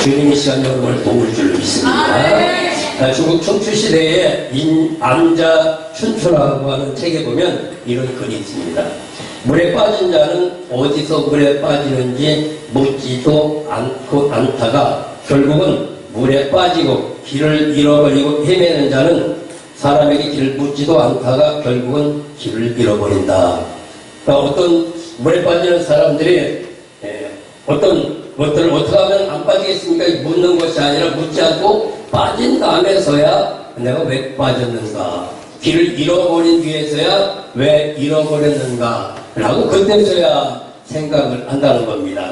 주님이 시간 여러분을 도울 줄 믿습니다. 중국 춘추시대에 암자 춘추라고 하는 책에 보면 이런 글이 있습니다. 물에 빠진 자는 어디서 물에 빠지는지 묻지도 않다가 결국은 물에 빠지고 길을 잃어버리고 헤매는 자는 사람에게 길을 묻지도 않다가 결국은 길을 잃어버린다. 그러니까 어떤 물에 빠지는 사람들이 어떤 것들을 어떻게 하면 안 빠지겠습니까? 묻는 것이 아니라 묻지 않고 빠진 다음에서야 내가 왜 빠졌는가, 길을 잃어버린 뒤에서야 왜 잃어버렸는가 라고 그때서야 생각을 한다는 겁니다.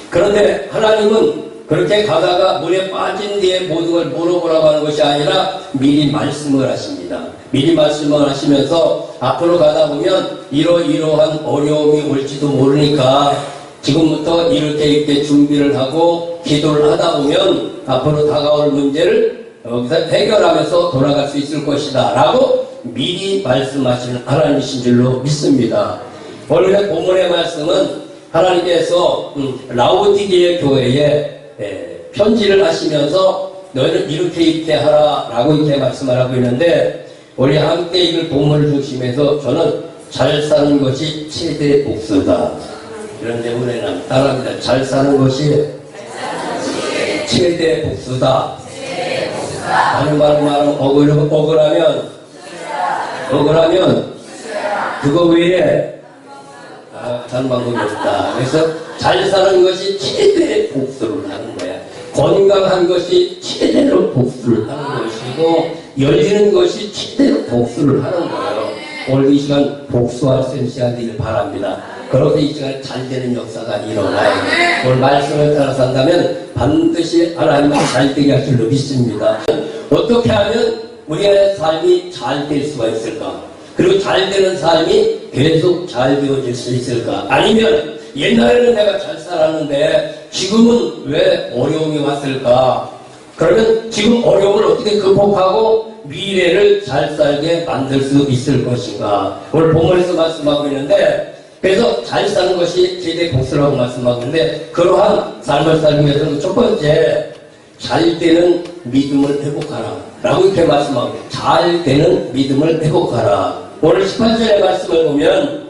그런데 하나님은 그렇게 가다가 물에 빠진 뒤에 모든 걸 물어보라고 하는 것이 아니라 미리 말씀을 하십니다. 미리 말씀을 하시면서 앞으로 가다 보면 이러이러한 어려움이 올지도 모르니까 지금부터 이렇게 준비를 하고 기도를 하다 보면 앞으로 다가올 문제를 여기서 해결하면서 돌아갈 수 있을 것이다 라고 미리 말씀하시는 하나님이신 줄로 믿습니다. 오늘의 본문의 말씀은 하나님께서 라오디게아 교회에 편지를 하시면서 너희는 이렇게 하라 라고 이렇게 말씀을 하고 있는데, 우리 함께 읽을 본문을 중심해서 저는 잘 사는 것이 최대 복수다 이런 제문에는 따라합니다. 잘 사는 것이 최대 복수다. 다른 말로 말하면 억울하면 그거 외에 다른 방법이 없다. 그래서 잘 사는 것이 최대 복수를 하는 거야. 건강한 것이 최대로 복수를 하는 것이고 열리는 것이 최대로 복수를 하는 거예요. 오늘 이 시간 복수할 수 있는 시간 되길 바랍니다. 그래서 이 시간에 잘 되는 역사가 일어나요. 오늘 말씀을 따라 산다면 반드시 하나님은 잘 되게 할 줄로 믿습니다. 어떻게 하면 우리의 삶이 잘 될 수가 있을까? 그리고 잘 되는 삶이 계속 잘 되어질 수 있을까? 아니면 옛날에는 내가 잘 살았는데 지금은 왜 어려움이 왔을까? 그러면 지금 어려움을 어떻게 극복하고 미래를 잘 살게 만들 수 있을 것인가? 오늘 본문에서 말씀하고 있는데, 그래서 잘 사는 것이 최대 복수라고 말씀하고 있는데, 그러한 삶을 살기 위해서는 첫 번째, 잘 되는 믿음을 회복하라 라고 이렇게 말씀하고 있습니다. 잘 되는 믿음을 회복하라. 오늘 18절의 말씀을 보면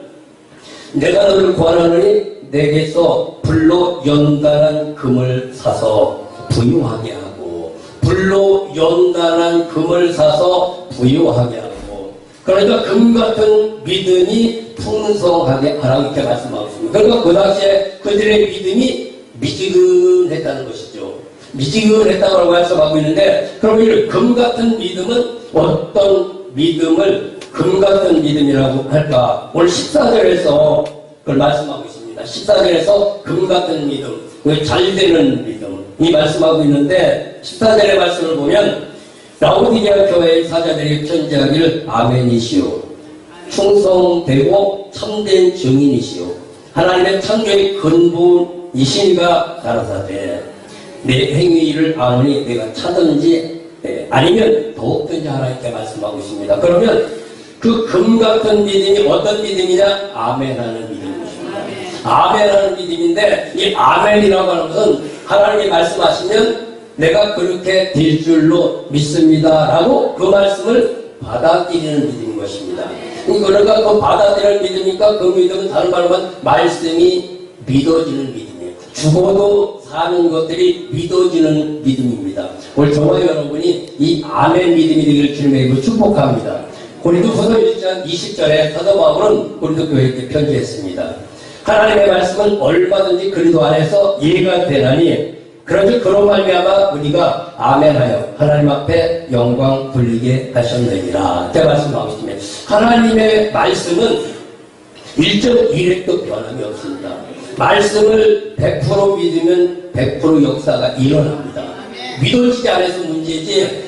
내가 너를 구하노니 내게서 불로 연단한 금을 사서 부유하게 하고, 불로 연단한 금을 사서 부유하게 하고, 그러니까 금같은 믿음이 풍성하게 하라고 이렇게 말씀하고 있습니다. 그러니까 그 당시에 그들의 믿음이 미지근했다는 것이죠. 미지근했다고 말씀하고 있는데, 그럼 이 금같은 믿음은 어떤 믿음을 금같은 믿음이라고 할까? 오늘 14절에서 그걸 말씀하고 있습니다. 14절에서 금같은 믿음, 잘 되는 믿음 이 말씀하고 있는데, 14절의 말씀을 보면 라오디게아 교회의 사자들이 편지하기를 아멘이시오, 충성되고 참된 증인이시오, 하나님의 창조의 근본이시니가 가라사대 내 행위를 아노니 내가 차든지 아니면 더욱든지 하나님께 말씀하고 있습니다. 그러면 그 금같은 믿음이 어떤 믿음이냐? 아멘하는 믿음입니다. 아멘하는 믿음인데, 이 아멘이라고 하는 것은 하나님이 말씀하시면 내가 그렇게 될 줄로 믿습니다 라고 그 말씀을 받아들이는 믿음인 것입니다. 그러니까 그 받아들이는 믿음이니까 그 믿음은 다른 말로 하면 말씀이 믿어지는 믿음이에요. 죽어도 사는 것들이 믿어지는 믿음입니다. 오늘 저와 여러분이 이 아멘 믿음이 되기를 주님의 축복합니다. 고린도후서 1장 20절에 사도 바울은 고린도 교회에 편지했습니다. 하나님의 말씀은 얼마든지 그리스도 안에서 이해가 되나니 그런즉 그런 말미암아 우리가 아멘하여 하나님 앞에 영광 돌리게 하셨느니라. 제가 말씀하고 있습니다. 하나님의 말씀은 1.1획도 변함이 없습니다. 말씀을 100% 믿으면 100% 역사가 일어납니다. 믿어지지 않아서 문제지,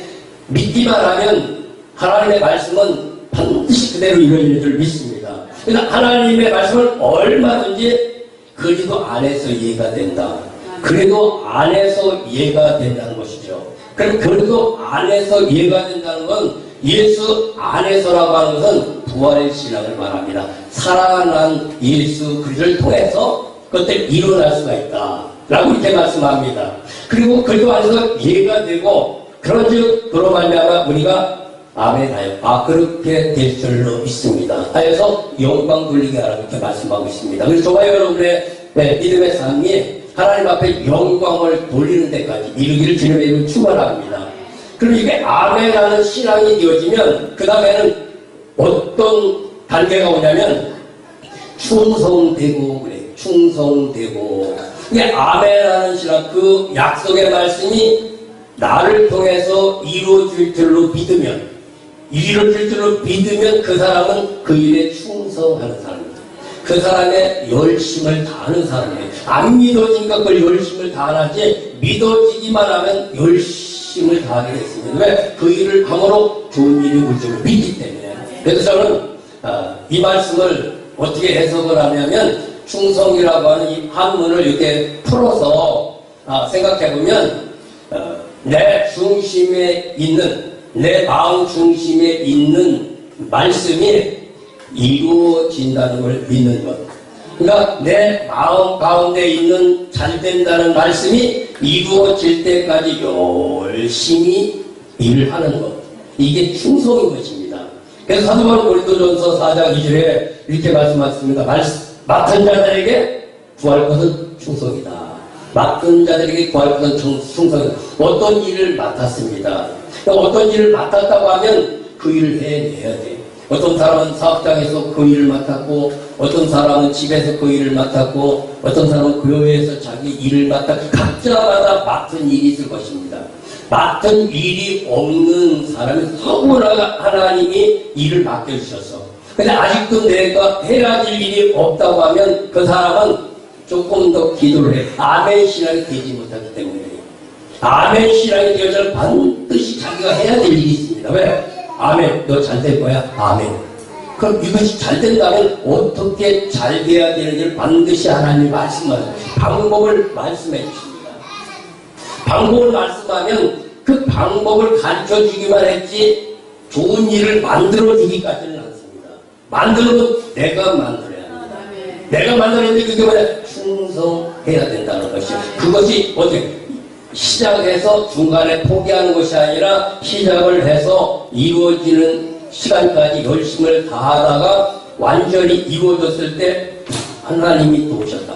믿기만 하면 하나님의 말씀은 반드시 그대로 이루어질 줄 믿습니다. 그래서 하나님의 말씀을 얼마든지 그리스도 안에서 이해가 된다. 그래도 안에서 이해가 된다는 것이죠. 그럼 그래도 안에서 이해가 된다는 건 예수 안에서라고 하는 것은 부활의 신앙을 말합니다. 살아난 예수 그리스도를 통해서 그것들이 일어날 수가 있다. 라고 이렇게 말씀합니다. 그리고 그리고 안에서 이해가 되고 그런즉 그로 말미암아 우리가 아멘하여 그렇게 될 줄로 믿습니다. 하여서 영광 돌리게 하라고 이렇게 말씀하고 있습니다. 그래서 저와 여러분의 믿음의 삶이 하나님 앞에 영광을 돌리는 데까지 이루기를 주님의 이름으로 축원합니다. 그럼 이게 아멘하는 신앙이 되어지면 그 다음에는 어떤 단계가 오냐면 충성되고 그래. 충성되고 이게 아멘하는 신앙 그 약속의 말씀이 나를 통해서 이루어질 줄로 믿으면 그 사람은 그 일에 충성하는 사람입니다. 그 사람의 열심을 다하는 사람이에요. 안 믿어지니까 그걸 열심을 다하지 믿어지기만 하면 열심을 다하게 됐습니다. 왜? 그 일을 함으로 좋은 일이 올 줄을 믿기 때문에. 그래서 저는 이 말씀을 어떻게 해석을 하냐면 충성이라고 하는 이 한문을 이렇게 풀어서 생각해보면 내 중심에 있는 내 마음 중심에 있는 말씀이 이루어진다는 걸 믿는 것. 그러니까 내 마음 가운데 있는 잘 된다는 말씀이 이루어질 때까지 열심히 일을 하는 것. 이게 충성인 것입니다. 그래서 사도 바울 고린도전서 4장 2절에 이렇게 말씀하셨습니다. 맡은 자들에게 구할 것은 충성이다. 맡은 자들에게 구할 것은 충성이다. 어떤 일을 맡았습니다. 어떤 일을 맡았다고 하면 그 일을 해내야 돼. 어떤 사람은 사업장에서 그 일을 맡았고, 어떤 사람은 집에서 그 일을 맡았고, 어떤 사람은 교회에서 자기 일을 맡았고, 각자마다 맡은 일이 있을 것입니다. 맡은 일이 없는 사람은 너무나 하나님이 일을 맡겨주셔서. 근데 아직도 내가 해야 될 일이 없다고 하면 그 사람은 조금 더 기도를 해. 아멘 신앙이 되지 못하기 때문에. 아멘 신앙이 되어서 반드시 자기가 해야 될 일이 있습니다. 왜? 아멘, 너 잘 될 거야? 아멘. 그럼 이것이 잘 된다면 어떻게 잘 돼야 되는지를 반드시 하나님이 말씀하세요. 방법을 말씀해 주십니다. 방법을 말씀하면 그 방법을 가르쳐 주기만 했지 좋은 일을 만들어 주기까지는 않습니다. 만들어도 내가 만들어야 합니다. 내가 만들었는데 그게 뭐냐? 충성해야 된다는 것이요. 그것이 어떻게? 시작해서 중간에 포기하는 것이 아니라 시작을 해서 이루어지는 시간까지 열심을 다하다가 완전히 이루어졌을 때 하나님이 또 오셨다.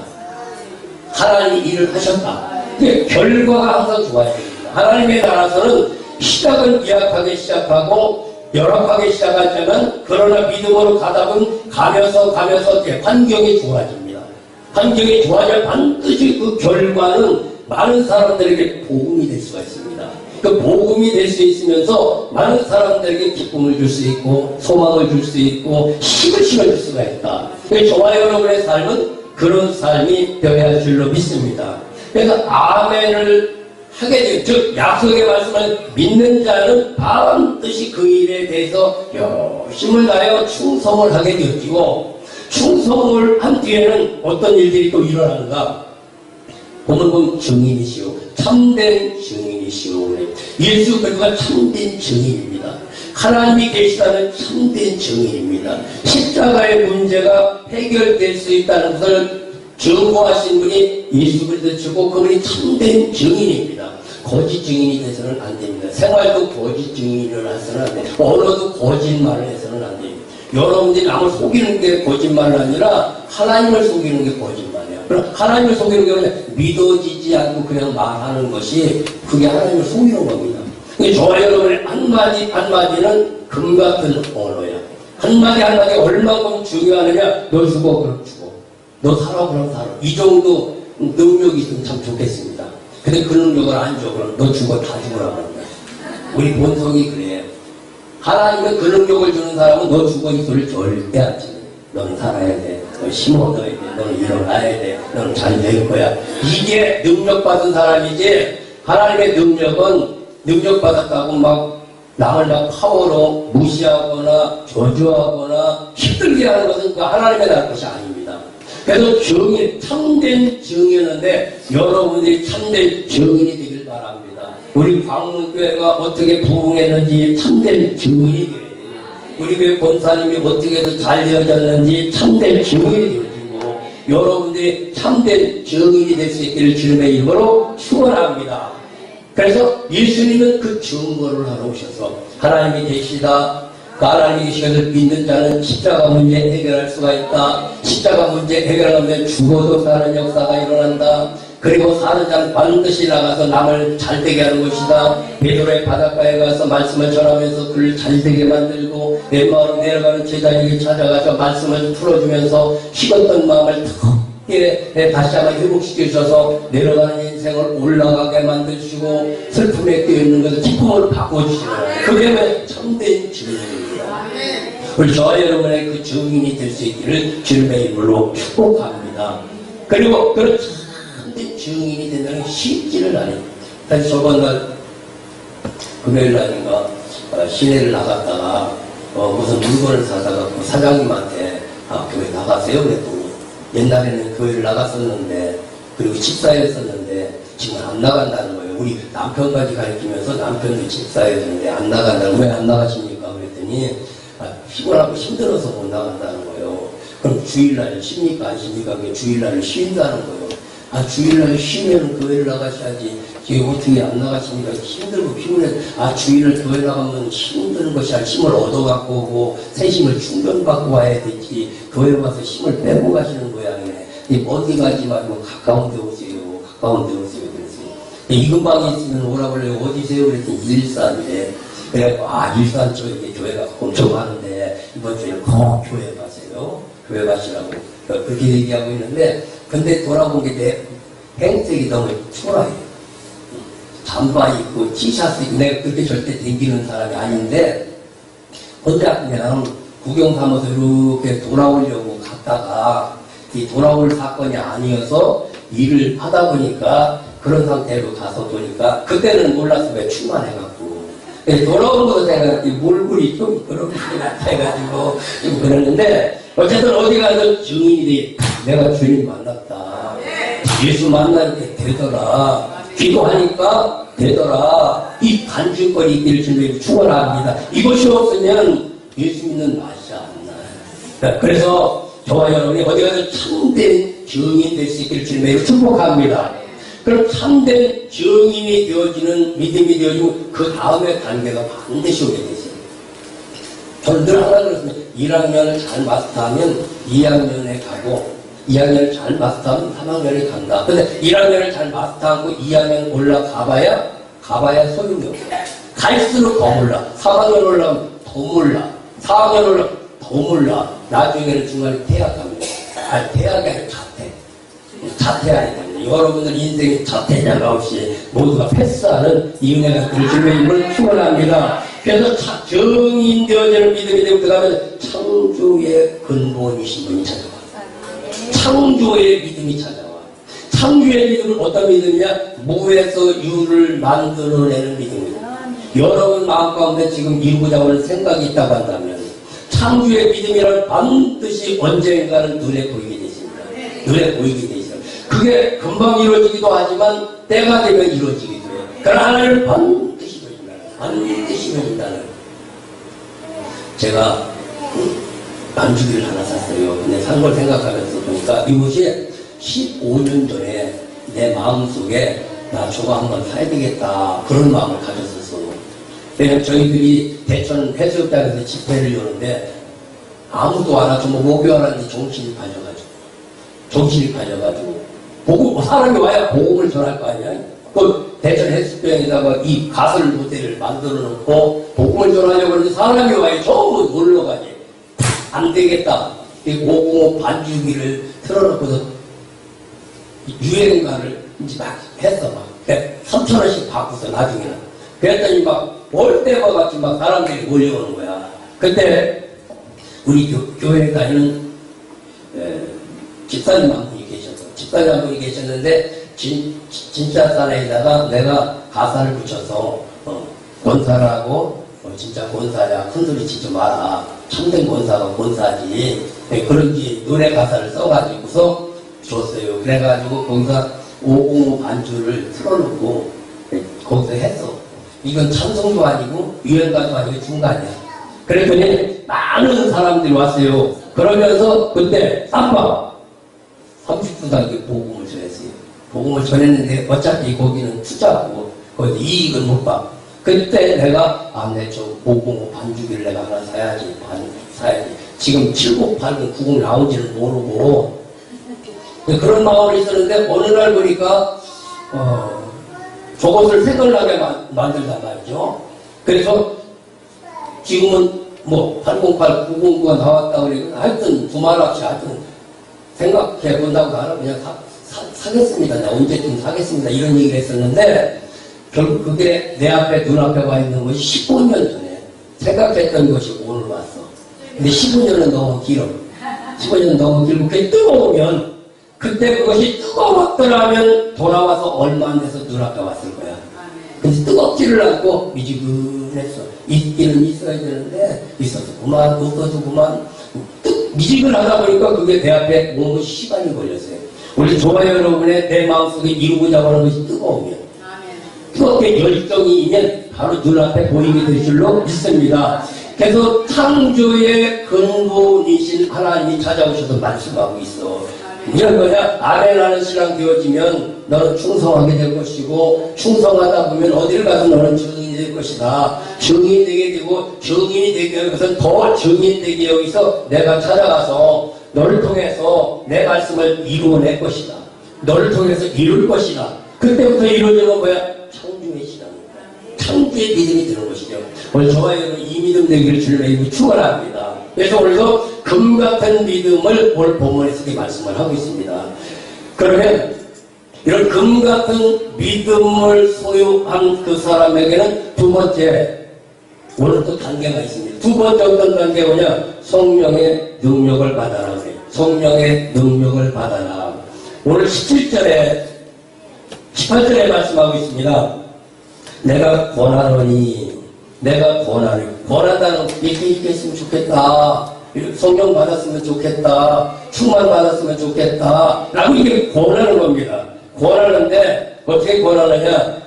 하나님이 일을 하셨다. 결과가 항상 좋아야 됩니다. 하나님의 나라에서는 시작은 미약하게 시작하고 열악하게 시작하지만 그러나 믿음으로 가다 보면 가면서 환경이 좋아집니다. 환경이 좋아져 반드시 그 결과는 많은 사람들에게 복음이 될 수가 있습니다. 그 복음이 될 수 있으면서 많은 사람들에게 기쁨을 줄 수 있고 소망을 줄 수 있고 힘을 실어줄 수가 있다. 저와 여러분의 삶은 그런 삶이 되어야 할 줄로 믿습니다. 그래서 아멘을 하게 되면 즉 약속의 말씀을 믿는 자는 반드시 그 일에 대해서 열심을 다하여 충성을 하게 되어지고 충성을 한 뒤에는 어떤 일들이 또 일어나는가? 보면 증인이시오. 참된 증인이시오. 예수 그리스도가 참된 증인입니다. 하나님이 계시다는 참된 증인입니다. 십자가의 문제가 해결될 수 있다는 것을 증거하신 분이 예수 그리스도시고 그분이 참된 증인입니다. 거짓 증인이 돼서는 안 됩니다. 생활도 거짓 증인을 해서는 안 됩니다. 언어도 거짓말을 해서는 안 됩니다. 여러분들이 남을 속이는 게 거짓말이 아니라 하나님을 속이는 게 거짓말이야. 그럼 하나님을 속이는 게 아니라 믿어지지 않고 그냥 말하는 것이 그게 하나님을 속이는 겁니다. 저와 여러분의 한마디 한마디는 금 같은 언어야. 한마디 한마디 얼마큼 중요하느냐. 너 죽어 그럼 죽어. 너 살아 그럼 살아. 이 정도 능력이 있으면 참 좋겠습니다. 근데 그 능력을 안 줘. 그럼 너 죽어 다 죽으라고 합니다. 우리 본성이 그래요. 하나님은 그 능력을 주는 사람은 너 죽어 이 소리를 절대 안 치네. 너는 살아야 돼. 너 힘을 얻어야 돼. 너는 일어나야 돼. 너는 잘 될 거야. 이게 능력받은 사람이지 하나님의 능력은 능력받았다고 막 남을 막 파워로 무시하거나 저주하거나 힘들게 하는 것은 그 하나님의 나라 것이 아닙니다. 그래서 증인, 참된 증인인데 여러분들이 참된 증인이 되길 바랍니다. 우리 광문교회가 어떻게 부흥했는지 참된 증인이 되어야 돼요. 우리 교회 권사님이 어떻게 잘 되어졌는지 참된 증인이 되어지고 여러분들이 참된 증인이 될 수 있기를 주님의 이름으로 축원합니다. 그래서 예수님은 그 증거를 하러 오셔서 하나님이 계시다. 그 하나님이 계시를 믿는 자는 십자가 문제 해결할 수가 있다. 십자가 문제 해결하면 죽어도 사는 역사가 일어난다. 그리고 사는 자는 반드시 나가서 남을 잘되게 하는 것이다. 베드로의 바닷가에 가서 말씀을 전하면서 그를 잘되게 만들고 왼마을로 내려가는 제자에게 찾아가서 말씀을 풀어주면서 식었던 마음을 크게 다시 한번 회복시켜 주셔서 내려가는 인생을 올라가게 만드시고 슬픔에 끼어있는 것을 기쁨으로 바꿔주시는 거예요. 그게 참된 증인입니다. 우리 저와 여러분의 그 증인이 될 수 있기를 주님의 이름으로 축복합니다. 그리고 그런 참된 증인이 된다는 게 쉽지는 않아요. 사실 저번 날 금요일 날인가 시내를 나갔다가 무슨 물건을 사다가 그 사장님한테 교회 나가세요 그랬더니 옛날에는 교회를 나갔었는데 그리고 집사였었는데 지금 안 나간다는 거예요. 우리 남편까지 가르치면서 남편도 집사였는데 안 나간다는 왜 안 나가십니까? 그랬더니 피곤하고 힘들어서 못 나간다는 거예요. 그럼 주일날 쉽니까 안 쉽니까? 주일날 쉰다는 거예요. 주일날 쉬면 교회를 나가셔야지. 지금 어떻게 안 나가십니까? 힘들고 피곤해. 주일날 교회 나가면 힘드는 것이 아니라 힘을 얻어갖고 오고 새 힘을 충전받고 와야 되지. 교회 와서 힘을 빼고 가시는 모양이네. 어디 가지 말고 가까운 데 오세요. 가까운 데 오세요. 그랬어요. 이 근방에 있으면 오라고 그래요. 어디세요? 그랬더니 일산이래. 그래갖고 일산 쪽에 교회가 엄청 많은데 이번 주에 꼭 교회 가세요. 교회 가시라고 그렇게 얘기하고 있는데 근데 돌아본 게 내 행색이 너무 초라해. 잠바 입고 티셔츠 입고 내가 그렇게 절대 댕기는 사람이 아닌데 혼자 그냥 구경 삼아서 이렇게 돌아오려고 갔다가 이 돌아올 사건이 아니어서 일을 하다 보니까 그런 상태로 가서 보니까 그때는 몰랐어. 왜 충만해갖고 돌아오는 것도 내가 몰골이 좀 그렇게 해가지고 좀 그랬는데 어쨌든 어디 가서 증인이 내가 주님 만났다. 예수 만나게 되더라. 기도하니까 되더라. 이 간증거리 있기를 주님에게 축원합니다. 이것이 없으면 예수 믿는 맛이 안 나요. 그래서 저와 여러분이 어디 가서 참된 증인 될 수 있기를 주님에게 축복합니다. 그럼 참된 증인이 되어지는 믿음이 되어지고 그 다음에 단계가 반드시 오게 되죠. 저는 늘 하나 그렇습니다. 1학년을 잘 마스터하면 2학년에 가고 2학년을 잘 마스터하면 3학년에 간다. 근데 1학년을 잘 마스터하고 2학년 올라가봐야 소용이 없어요. 갈수록 더 몰라. 3학년 올라가면 더 몰라. 4학년 올라가면 더 몰라. 나중에는 중간에 퇴학합니다. 퇴학이 아니라 자퇴해야 됩니다. 여러분들 인생에 자퇴자가 없이 모두가 패스하는 이 은혜가 그를 주님의 이름을 축원합니다. 그래서 증인 되어지는 믿음이 되고 그 다음에 창조의 근본이신 분이 찾아와. 창조의 믿음이 찾아와. 창조의 믿음은 어떤 믿음이냐? 무에서 유를 만들어내는 믿음입니다. 여러분 마음 가운데 지금 이루고자 하는 생각이 있다고 한다면 창조의 믿음이란 반드시 언젠가는 눈에 보이게 되십니다. 눈에 보이게 되십니다. 그게 금방 이루어지기도 하지만 때가 되면 이루어지기도 해요. 그러나 하나님은 반드시 보인다. 반드시 보인다는. 제가 반죽이를 하나 샀어요. 근데 산 걸 생각하면서 보니까 이것이 15년 전에 내 마음속에 나 저거 한번 사야 되겠다 그런 마음을 가졌었어요. 왜냐면 저희들이 대천 해수욕장에서 집회를 여는데 아무도 안 하고 뭐 목요일하는데 정신이 가져가지고 사람이 와야 복음을 전할 거 아니야. 그 대천 해수욕장에다가 이 가설 무대를 만들어 놓고 복음을 전하려고 하는데 사람이 와야 전부 놀러 가지. 안 되겠다. 이 505 반주기를 틀어놓고서 유행가를 이제 막 했어. 막 3,000원씩 받고서 나중에는. 그랬더니 막 올 때와 같이 막 사람들이 몰려오는 거야. 그때 우리 교회에 다니는 집사님 한 분이 계셨어. 집사님 한 분이 계셨는데 진짜 사내에다가 내가 가사를 붙여서 권사라고 진짜 권사야. 큰소리 치지 마라. 참된 권사가 권사지. 그런지 노래 가사를 써가지고서 줬어요. 그래가지고 거기서 505 반주를 틀어놓고 거기서 했어. 이건 찬송도 아니고 유행가도 아니고 중간이야. 그랬더니 많은 사람들이 왔어요. 그러면서 그때 쌈바 30분 단계 복음을 전했어요. 복음을 전했는데 어차피 거기는 투자하고 거기서 이익을 못 봐. 그때 내가 내 저 복음 반주기를 내가 하나 사야지. 사야지. 지금 70, 80, 90 나온지는 모르고 그런 마음이 있었는데 어느 날 보니까 저것을 생각나게 만들단 말이죠. 그래서 지금은 뭐 808, 909가 나왔다 그러니까 하여튼 두말없이 하여튼 생각해 본다고 하나 그냥 사겠습니다. 나 언제쯤 사겠습니다. 이런 얘기를 했었는데 결국 그게 내 앞에 눈앞에 와 있는 것이 15년 전에 생각했던 것이 오늘 왔어. 근데 15년은 너무 길어. 15년은 너무 길고 그게 뜨거우면 그때 그것이 뜨거웠더라면 돌아와서 얼마 안 돼서 눈앞에 왔을 거야. 근데 뜨겁지를 않고 미지근했어. 있기는 있어야 되는데 있어서 그만 없어도 그만 미지근하다 보니까 그게 내 앞에 온 것이 시간이 걸렸어요. 우리 좋아요 여러분의 내 마음속에 이루고자 하는 것이 뜨거우면 뜨겁게 열정이 있면 바로 눈앞에 보이게 될 줄로 믿습니다. 그래서 창조의 근본이신 하나님이 찾아오셔서 말씀하고 있어. 이런 거냐? 아멘하는 신랑 되어지면 너는 충성하게 될 것이고 충성하다 보면 어디를 가서 너는 증인이 될 것이다. 증인이 되게 되고 증인이 되기 위해서는 더 증인 되기 위해서 내가 찾아가서 너를 통해서 내 말씀을 이루어낼 것이다. 너를 통해서 이룰 것이다. 그때부터 이루어지는 뭐야? 창조의 시간입니다. 창조의 믿음이 드는 것이죠. 오늘 저와 여러분 이 믿음 되기를 주님의 이름으로 축원합니다. 그래서 오늘도 금 같은 믿음을 오늘 본문에서 이렇게 말씀을 하고 있습니다. 그러면 이런 금 같은 믿음을 소유한 그 사람에게는 두 번째 오늘 또 단계가 있습니다. 두 번째 어떤 단계가 성령의 능력을 받아라. 성령의 능력을 받아라. 오늘 17절에 18절에 말씀하고 있습니다. 내가 권하노니 권한다는 이렇게 있겠으면 좋겠다. 성령 받았으면 좋겠다. 충만 받았으면 좋겠다. 라고 이렇게 권하는 겁니다. 권하는데 어떻게 권하느냐?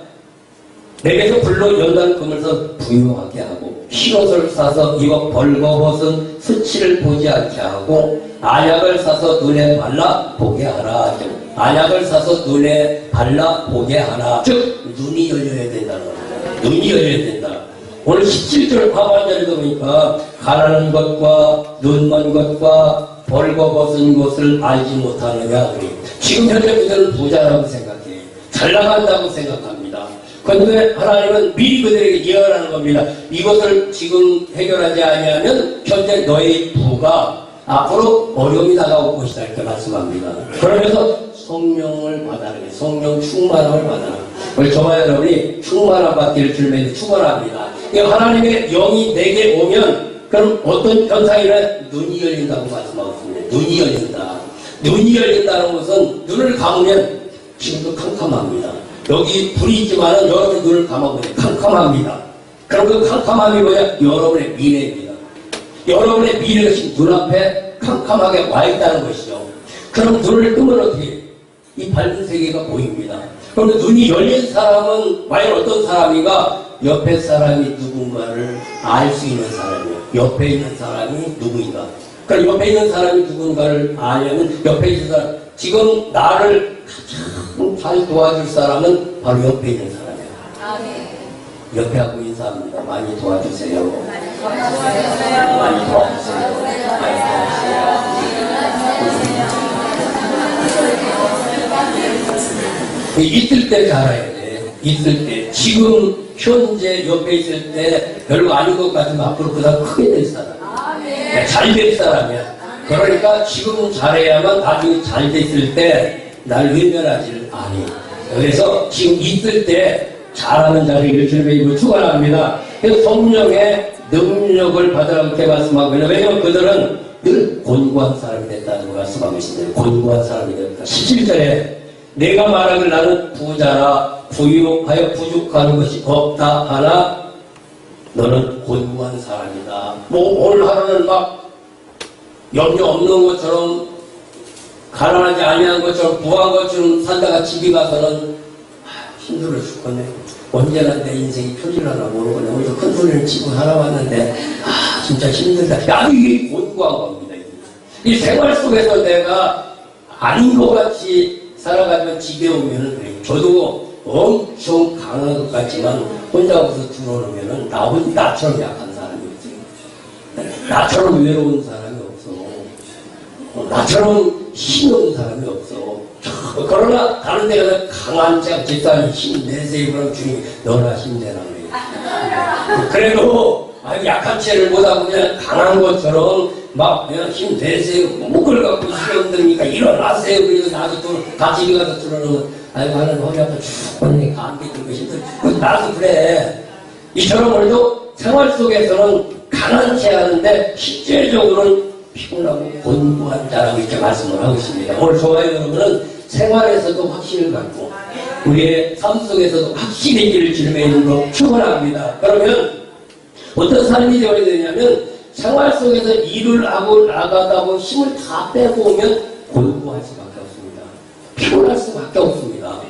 내게서 불로 연단 금을서 부유하게 하고 흰옷을 사서 입어 벌거벗은 수치를 보지 않게 하고 안약을 사서 눈에 발라 보게 하라. 안약을 사서 눈에 발라 보게 하라. 즉 눈이 열려야 된다는 겁니다. 눈이 열려야 된다. 오늘 17절 하반절에도 보니까 가난한 것과 눈먼 것과 벌거벗은 것을 알지 못하느냐. 지금 현재 그들은 부자라고 생각해. 잘 나간다고 생각합니다. 그런데 하나님은 미리 그들에게 예언하는 겁니다. 이것을 지금 해결하지 아니하면 현재 너의 부가 앞으로 어려움이 다가올 것이다. 이렇게 말씀합니다. 그러면서 성령을 받아라. 성령 충만함을 받아라. 우리 저와 여러분이 충만함 받기를 주님에게 축원합니다. 하나님의 영이 내게 오면 그럼 어떤 현상이나 눈이 열린다고 말씀하고 있습니다. 눈이 열린다. 눈이 열린다는 것은 눈을 감으면 지금도 캄캄합니다. 여기 불이 있지만은 여러분 눈을 감아보면 캄캄합니다. 그럼 그 캄캄함이 여러분의 미래입니다. 여러분의 미래가 지금 눈앞에 캄캄하게 와 있다는 것이죠. 그럼 눈을 뜨면 어떻게 이 밝은 세계가 보입니다. 그런데 눈이 열린 사람은 과연 어떤 사람인가? 옆에 사람이 누군가를 알 수 있는 사람이에요. 옆에 있는 사람이 누구인가? 그럼 옆에 있는 사람이 누군가를 아려면 옆에 있는 사람, 지금 나를 가장 잘 도와줄 사람은 바로 옆에 있는 사람이에요. 옆에 하고 인사합니다. 많이 도와주세요. 많이 도와주세요. 많이 도와주세요. 있을 때 잘해야 돼. 있을 때. 지금 현재 옆에 있을 때 별로 아닌 것 같으면 앞으로 그다음 크게 될 사람. 잘 될 사람이야. 그러니까 지금 잘해야만 나중에 잘 됐을 때 날 외면하지를 않니. 그래서 지금 있을 때 잘하는 자리를 주님의 이름으로 축원합니다. 그래서 성령의 능력을 받으라고 이렇게 말씀하고 있는. 왜냐하면 그들은 늘 곤고한 사람이 됐다는 말씀하고 있습니다. 곤고한 사람이 됐다. 17절에 내가 말하길 나는 부자라 부유하여 부족한 것이 없다 하나 너는 곤고한 사람이다. 뭐 오늘 하루는 막 염려 없는 것처럼 가난하지 아니한 것처럼 부한 것처럼 살다가 집에 가서는 힘들어 죽겠네. 언제나 내 인생이 펴질라나 모르겠네. 오늘 큰 소리를 치고 살아왔는데 진짜 힘들다. 야, 이게 곤고한 겁니다. 이 생활 속에서 내가 아닌 것 같이 살아가면 집에 오면은 그래. 저도 엄청 강한 것 같지만 혼자 와서 들어오면은 나처럼 약한 사람이 없어요. 나처럼 외로운 사람이 없어. 나처럼 힘없는 사람이 없어. 그러나 다른 데 가서 강한 자 집사님 힘내세요. 그럼 주님 너나 힘내라 그래요. 그래도 약한 채를 못하고 그냥 강한 것처럼 막 그냥 힘내세요. 목을 갖고 시험 들으니까 일어나세요. 그래서 나도 또 같이 집에 가서 들어오면 아이고 하나님 허리 아파 죽겠네. 감기 들고 힘들고 나도 그래. 이처럼 오늘도 생활 속에서는 강한 채 하는데 실제적으로는 피곤하고 곤고한 자라고 이렇게 말씀을 하고 있습니다. 오늘 좋아요 여러분은 생활에서도 확신을 갖고 우리의 삶 속에서도 확신의 길을 지름해 거 축원합니다. 그러면 어떤 삶이 되어야 되냐면 생활 속에서 일을 하고 나가다 보면 힘을 다 빼고 오면 곤고할 수밖에 없습니다. 피곤할 수밖에 없습니다.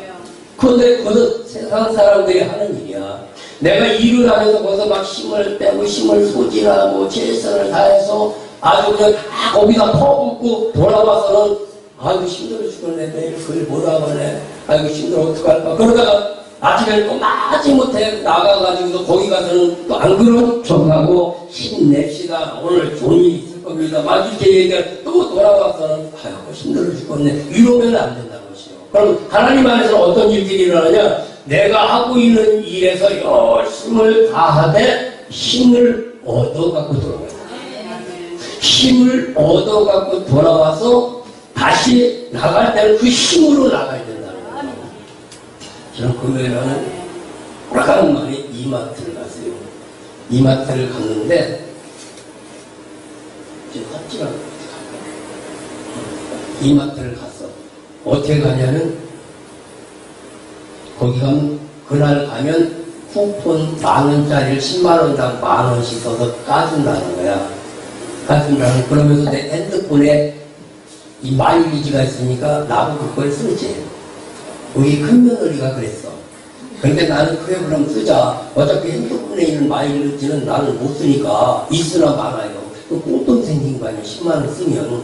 그런데 그것은 세상 사람들이 하는 일이야. 내가 일을 하면서 거기서 막 힘을 빼고 힘을 소진하고 최선을 다해서 아주 그냥 다 거기다 퍼붓고 돌아와서는 아이고 힘들어 죽겠네. 내일 그일 못하겠네. 아이고 힘들어 어떡할까. 그러다가 아침에 또 마지못해 나가가지고도 거기 가서는 또 안 그런 척하고 힘냅시다. 오늘 좋은 일이 있을 겁니다. 막 이렇게 얘기하면 또 돌아와서는 아이고 힘들어 죽겠네. 이러면 안 된다는 것이요. 그럼 하나님 안에서는 어떤 일들이 일어나냐. 내가 하고 있는 일에서 열심을 다하되 힘을 얻어갖고 돌아와요. 힘을 얻어갖고 돌아와서 다시 나갈 때는 그 힘으로 나가야 된다는 거예요. 저는 금요일에는 오락가는 이마트를 갔어요. 이마트를 갔는데 지금 헛지가 이마트를 갔어. 어떻게 가냐면 거기 가면 그날 가면 쿠폰 10,000원짜리를 10만원당 10,000원씩 써서 까준다는 거야. 까준다는. 그러면서 내 핸드폰에 이 마일리지가 있으니까 나도 그걸 쓰지. 우리 큰며느리가 그랬어. 근데 나는 그래 그럼 쓰자. 어차피 핸드폰에 있는 마일리지는 나는 못 쓰니까 있으나 말아요. 또 꽁돈 생긴 거 아니야. 10만원 쓰면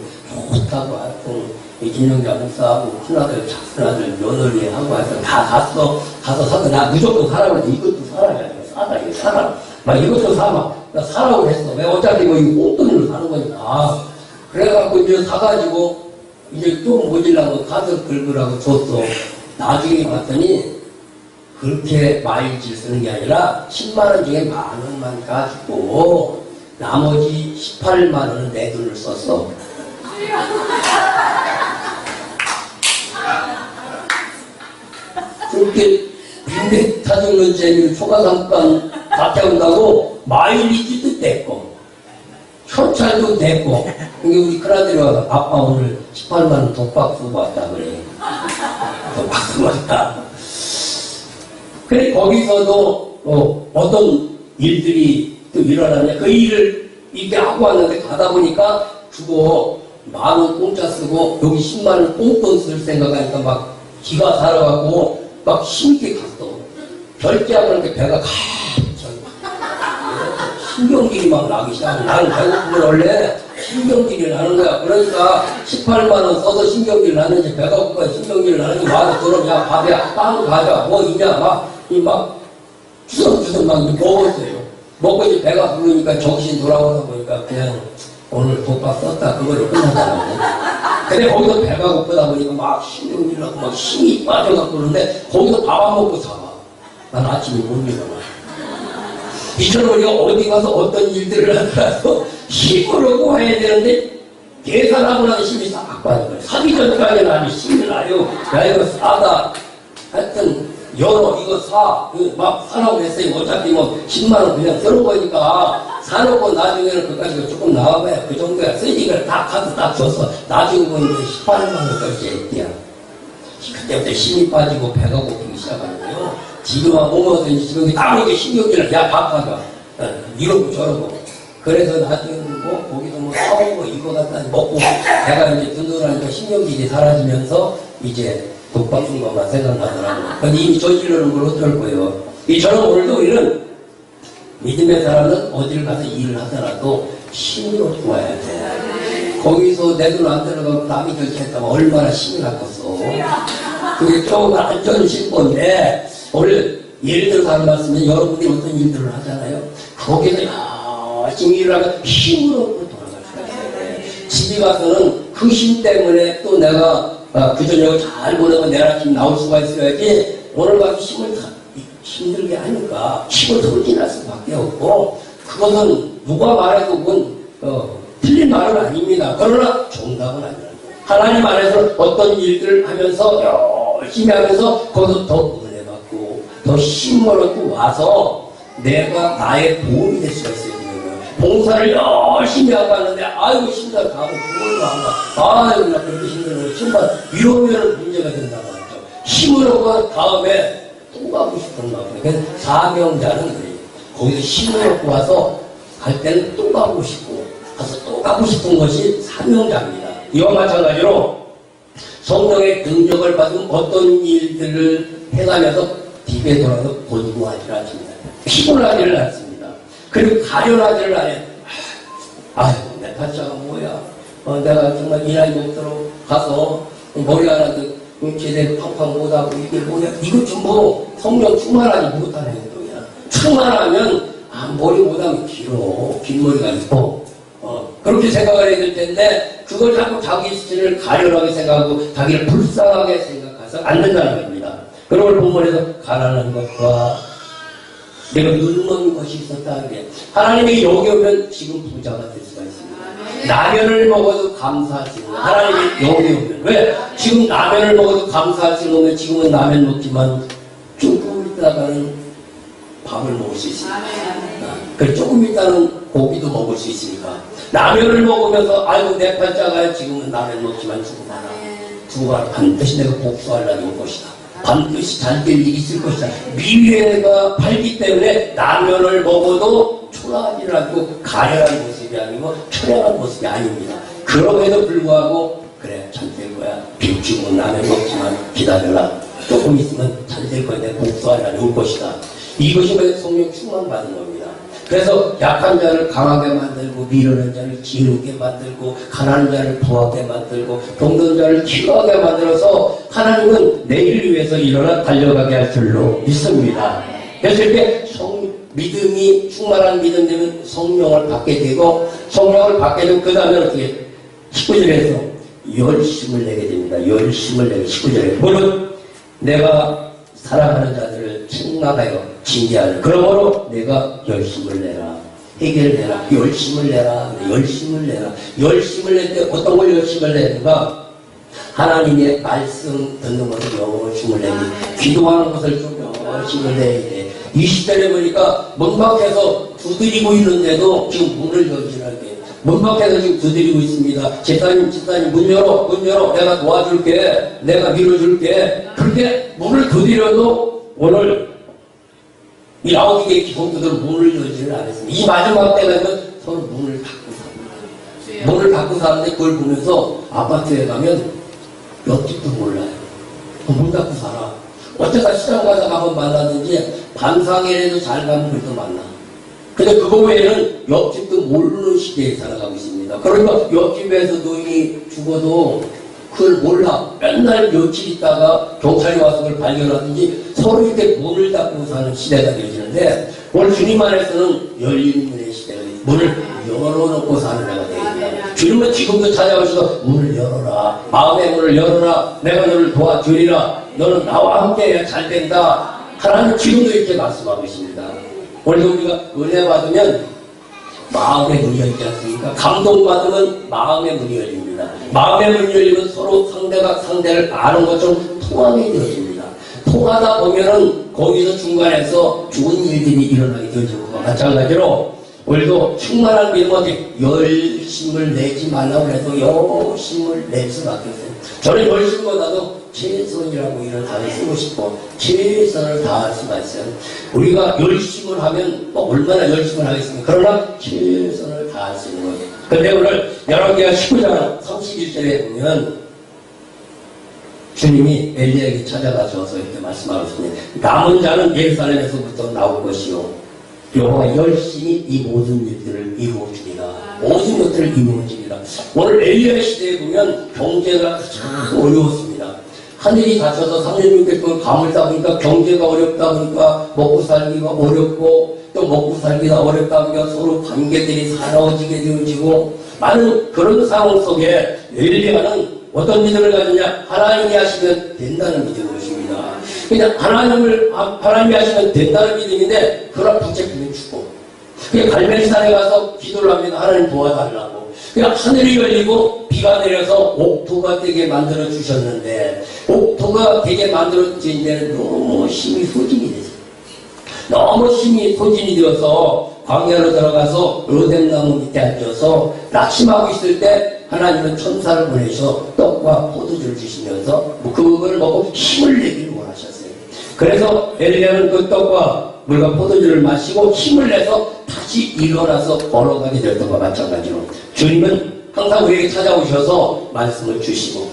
좋다고 하여튼 김영자 목사하고 큰아들 작은아들 며느리하고 해서 다 갔어. 가서 사서 나 무조건 사라고 해서 이것도 사라야 돼. 사다 이거 사라. 막 이것도 사마. 나 사라고 했어. 왜 어차피 이거 꽁돈으로 사는 거니까. 그래갖고 이제 사가지고 이제 좀 모질라고 가서 긁으라고 줬어. 나중에 봤더니 그렇게 마일지를 쓰는 게 아니라 10만원 중에 10,000원만 가지고 나머지 18만원은 내 돈을 썼어. 그렇게 빈대 타죽는 재미로 초과상관 다 태운다고 마일리지도 냈고 현찰도 냈고. 근데 우리 큰아들이 와서 아빠 오늘 18만원 독박 쓰고 왔다 그래. 독박 쓰고 왔다. 그래 거기서도 어떤 일들이 또 일어나냐. 그 일을 이렇게 하고 왔는데 가다 보니까 주고 10,000원 공짜 쓰고 여기 10만원 꽁돈 쓸 생각하니까 막 기가 살아가고 막 힘있게 갔어. 결제하고 이렇게 배가 갑자기 신경질이 막 나기 시작하고 나는 배고프면 원래 신경질이 나는 거야. 그러니까 18만원 써서 신경질 나는지 배가 고파 신경질 나는지 와서 그럼 야 밥이야 빵 가자 뭐 있냐 막 주섬주섬 막 먹었어요. 먹고 이제 배가 부르니까 정신 돌아오다 보니까 그냥 오늘 독박 썼다 그거로 끝나더라고. 근데 거기서 배가 고프다 보니까 막 신경질 나고 막 힘이 빠져갖고 그러는데 거기서 밥 안 먹고 자봐. 난 아침에 못 일어나. 이처럼 우리가 어디 가서 어떤 일들을 하더라도 힘으로 해야 되는데 계산하고 나서 힘이 싹 빠져. 사기 전까지는 아주 힘이 나요. 야 이거 싸다. 하여튼 여러 이거 사. 막 사라고 했어요. 어차피 뭐 10만원 그냥 쓰는 거니까 사놓고 나중에는 그까지 조금 나와봐야 그 정도야. 쓰니까 다 카드 딱 줬어. 나중에 보니까 18만원까지 했대요. 그때부터 힘이 빠지고 배가 고프기 시작하는 거예요. 지금 와 먹어서인지 지금 딱 이렇게 신경질을 야 밥 가자. 이러고 저러고. 그래서 나중에는 뭐 거기서 뭐 사오고 이거 갖다 먹고 배가 이제 든든하니까 신경질이 사라지면서 이제 독박 쓴 것만 생각나더라고. 근데 이미 저질러는 걸 어쩔 거예요. 이처럼 오늘도 우리는 믿음의 사람은 어딜 가서 일을 하더라도 힘으로 도와야 돼. 거기서 내 돈 안 들어가고 남이 결제했다면 얼마나 신이 났겠어. 그게 조금 완전 신건데, 오늘 예를 들어서 하는 말씀은 여러분이 어떤 일들을 하잖아요. 거기서 열심히 일을 하면 힘으로 돌아갈 수가 있어요. 집에 가서는 그 힘 때문에 또 내가 그 저녁을 잘 보내고 내일 아침 나올 수가 있어야지, 오늘 가서 힘을 다 힘들게 하니까 힘을 돌진할 수밖에 없고, 그것은 누가 말해도 그건 틀린 말은 아닙니다. 그러나 정답은 아니에요. 하나님 안에서 어떤 일들을 하면서 열심히 하면서 거기서 더 은혜 받고 더 힘을 얻고 와서 내가 나의 도움이 될 수가 있어요. 봉사를 열심히 하고 하는데 아이고 힘들어 가고 그걸로 한다. 아이고 나 그렇게 힘들어. 정말 이러면 문제가 된다고 하죠. 힘을 얻고 다음에 또 가고 싶은 마음. 그래서 사명자는 그래요. 거기서 힘을 얻고 와서 갈 때는 또 가고 싶고 가서 또 가고 싶은 것이 사명자입니다. 이와 마찬가지로 성령의 능력을 받은 어떤 일들을 해가면서 뒤에 돌아서 권고하지를 않습니다. 피곤하지를 않습니다. 그리고 가련하지를 않아요. 아유 내 타짜가 뭐야. 내가 정말 이 나이 먹도록 가서 머리 하나 제대로 팡팡 못하고 이게 뭐야. 이거 전부 성령 충만하지 못하는 행동이야. 충만하면 머리 못하면 길어. 긴 머리가 있고 그렇게 생각을 해야 될 텐데 그걸 자꾸 자기 스스로를 가련하게 생각하고 자기를 불쌍하게 생각해서 안 된다는 겁니다. 그런 걸 본문에서 가난한 것과 내가 눈먼 것이 있었다는 게 하나님이 여기 오면 지금 부자가 될 수가 있습니다. 라면을 먹어도 감사하지. 하나님이 여기 오면 왜? 지금 라면을 먹어도 감사하지 않으면 지금은 라면 먹지만 조금 있다가는 밥을 먹을 수 있습니다. 그 조금 있다는 고기도 먹을 수 있으니까 라면을 먹으면서 아이고 내 팔자가 지금은 라면 먹지만 죽어가라. 반드시 내가 복수할 날이 올 것이다. 반드시 잘 될 일이 있을 것이다. 미래가 밝기 때문에 라면을 먹어도 초라하지 않고 가련한 모습이 아니고 초라한 모습이 아닙니다. 그럼에도 불구하고 그래 잘 될 거야. 지금은 라면 먹지만 기다려라. 조금 있으면 잘 될 거야. 내가 복수할 날이 올 것이다. 이것이 성령 충만 받은 겁니다. 그래서 약한 자를 강하게 만들고 미련한 자를 지혜롭게 만들고 가난한 자를 부하게 만들고 병든 자를 치유하게 만들어서 하나님은 내일 위해서 일어나 달려가게 할 줄로 믿습니다. 그래서 이렇게 믿음이 충만한 믿음 되면 성령을 받게 되고 성령을 받게 되면 그 다음에 어떻게 19절에서 열심을 내게 됩니다. 열심을 내게 19절에 물론 내가 사랑하는 자들을 책망하여 징계하는 그러므로 내가 열심을 내라 해결내라 열심을 내라 열심을 내라 열심을 낼 때 어떤 걸 열심을 내는가 하나님의 말씀 듣는 것을 열심을 내니 기도하는 것을 좀 열심을 내야 돼. 이 시대에 보니까 문 밖에서 두드리고 있는데도 지금 문을 열지하게 문 밖에서 지금 두드리고 있습니다. 집사님 문 열어 내가 도와줄게 내가 밀어줄게 그렇게 문을 두드려도 오늘 이 9개의 기독교들은 문을 열지를 않았습니다. 이 마지막 때가 되면 서로 문을 닫고 삽니다. 문을 닫고 사는데 그걸 보면서 아파트에 가면 옆집도 몰라요. 문 닫고 살아. 어쩌다 시장 가다가 한번 만나든지 반상회라도 잘 가면 그래도 만나. 근데 그거 외에는 옆집도 모르는 시대에 살아가고 있습니다. 그러니까 옆집에서 노인이 죽어도 그걸 몰라. 맨날 며칠 있다가 경찰이 와서 그걸 발견하든지 서로 이렇게 문을 닫고 사는 시대가 되어지는데 오늘 주님 안에서는 열린 문의 시대가 되어요. 문을 열어놓고 사는 데가 되어집니다. 주님은 지금도 찾아오셔서 문을 열어라. 마음의 문을 열어라. 내가 너를 도와주리라. 너는 나와 함께 해야 잘 된다. 하나님 지금도 이렇게 말씀하고 있습니다. 오늘도 우리가 은혜 받으면 마음의 문이 열지 않습니까? 감동받으면 마음의 문이 열립니다. 마음의 문이 열리면 서로 상대가 상대를 아는 것처럼 통하게 되어집니다. 통하다 보면은 거기서 중간에서 좋은 일들이 일어나게 되어지고 마찬가지로 우리도 충만한 믿음 어디 열심을 내지 말라고 해도 열심을 낼 수밖에 없어요. 저는 열심보다도 최선이라고 이런 단어를 쓰고 싶고 최선을 다할 수가 있어요. 우리가 열심을 하면 얼마나 열심을 하겠습니까? 그러나 최선을 다할 수 있는 거예요. 그런데 오늘 열왕기하 19장 31절에 보면 주님이 엘리야에게 찾아가셔서 이렇게 말씀하고 있습니다. 남은 자는 예루살렘에서부터 나올 것이요 여호와 열심히 이 모든 일들을 이루어 주리라. 모든 것들을 이루어집니다. 오늘 엘리야 시대에 보면 경제가 참 어려웠습니다. 하늘이 닫혀서 3년 6개월 감을 따보니까 경제가 어렵다 보니까 먹고 살기가 어렵고 또 먹고 살기가 어렵다 보니까 서로 관계들이 사나워지게 되어지고 많은 그런 상황 속에 엘리야는 어떤 믿음을 가졌냐? 하나님이 하시면 된다는 믿음을 것입니다. 그냥 하나님이 하시면 된다는 믿음인데 그러나 붙잡히면 죽고 그냥 갈멜산에 가서 기도를 합니다. 하나님 도와달라고. 그냥 하늘이 열리고 비가 내려서 옥토가 되게 만들어 주셨는데 옥토가 되게 만들어 주신 데는 너무 힘이 소진이 되죠. 너무 힘이 소진이 되어서 광야로 들어가서 로뎀나무 밑에 앉아서 낙심하고 있을 때 하나님은 천사를 보내셔서 떡과 포도주를 주시면서 그걸 먹고 힘을 내기를 원하셨어요. 그래서 엘리야는 그 떡과 물과 포도주를 마시고 힘을 내서 다시 일어나서 걸어가게 되었던 것과 마찬가지로 주님은 항상 우리에게 찾아오셔서 말씀을 주시고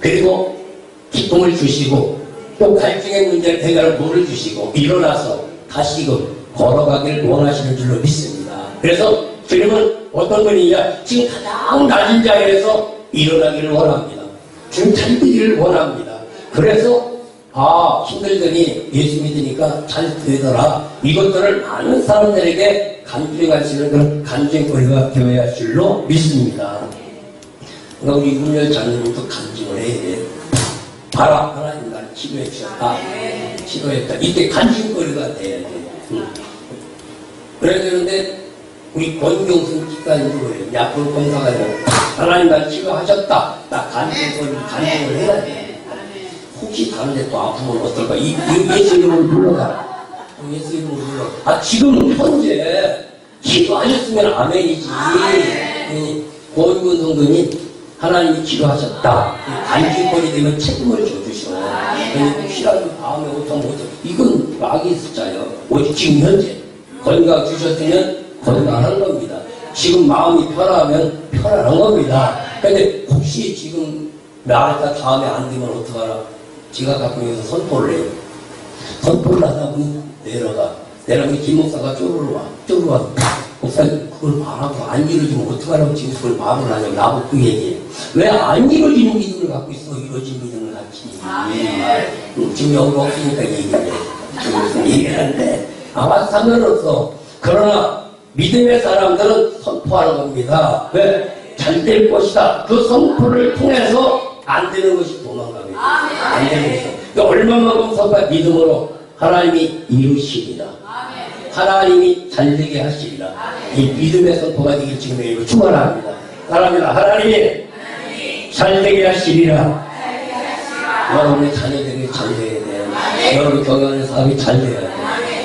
그리고 기쁨을 주시고 또 갈증의 문제를 해결할 물을 주시고 일어나서 다시금 걸어가기를 원하시는 줄로 믿습니다. 그래서 주님은 어떤 분이냐? 지금 가장 낮은 자리에서 일어나기를 원합니다. 주님 잘 되기를 원합니다. 그래서 힘들더니 예수 믿으니까 잘 되더라. 이것들을 많은 사람들에게 간증할 수 있는 그런 간증거리가 되어야 할 줄로 믿습니다. 그러니까 우리 윤열 장로님도 간증을 해야 돼. 봐라, 하나님 나를 치료해 주셨다. 치료했다. 이때 간증거리가 돼야 돼. 그래야 되는데 우리 권경순 집사님도 그래요. 약물 검사가 되고 하나님 나를 치료하셨다. 나 간증을 해야 돼. 혹시 다른 데 또 아프면 어떨까? 예수 이름을 불러라. 예수 이름을 불러. 지금 현재 치료하셨으면 아멘이지. 고은근 성도님, 하나님이 치료하셨다. 간증거리 되면 책임을 져주셔. 혹시라도 다음에 못하면 이건 마귀의 숫자예요. 오직 지금 현재 건강 주셨으면 건강한 겁니다. 지금 마음이 편하면 편안한 겁니다. 근데 혹시 지금 나갔다 다음에 안 되면 어떡하나? 지가 갖고 있어서 선포를 해요. 선포를 하다 보니 내려가면 김 목사가 쪼르르 와. 목사님, 그걸 말하고 안 이루어지면 어떡하라고 지금 그걸 말을 하냐고 나보고 그 얘기해요. 왜 안 이루어지는 믿음을 갖고 있어? 이루어진 믿음을 갖지. 지금 여기 없으니까 얘기해. 지금 무슨 얘기를 하는데, 상관없어. 그러나, 믿음의 사람들은 선포하는 겁니다. 왜? 잘 될 것이다. 그 선포를 통해서 안 되는 것이 도망가게 돼요. 안 되는 것이. 그러니까 얼마만큼 선포 믿음으로 하나님이 이루시리라. 하나님이 잘 되게 하시리라. 이 믿음의 선포가 되길 지금 축원합니다. 사랑합니다. 하나님이 잘 되게 하시리라. 여러분의 자녀들이 잘 돼야 돼. 여러분 경영하는 사업이 잘 돼야 돼.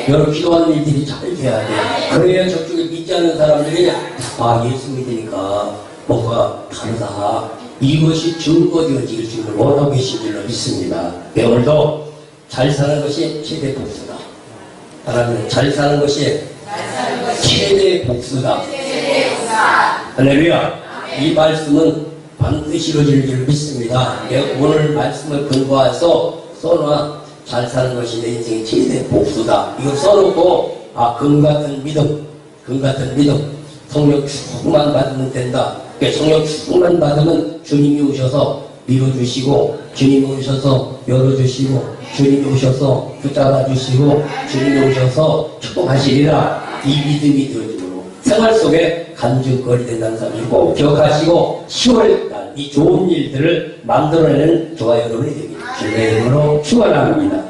여러분 기도하는 일들이 잘 돼야 돼. 그래야 저쪽에 믿지 않는 사람들이 예수 믿으니까 뭔가 다르다. 이것이 증거되어지길 주님을 원하고 계신 줄로 믿습니다. 오늘도 잘 사는 것이 최대 복수다. 하나님 잘 사는 것이 최대 복수다. 할렐루야. 이 말씀은 반드시 이루어질 줄로 믿습니다. 오늘 말씀을 근거해서 써놔. 잘 사는 것이 내 인생의 최대 복수다. 이거 써놓고 금같은 믿음 성령 충만 받으면 된다. 성령 충만 받으면 주님이 오셔서 밀어주시고 주님이 오셔서 열어주시고 주님이 오셔서 붙잡아주시고 주님이 오셔서 축복하시리라. 이 믿음이 되어지므로 생활 속에 간증거리 된다는 사실을 꼭 기억하시고 10월달 이 좋은 일들을 만들어내는 저와 여러분이 되기를 주님의 이름으로 축원합니다.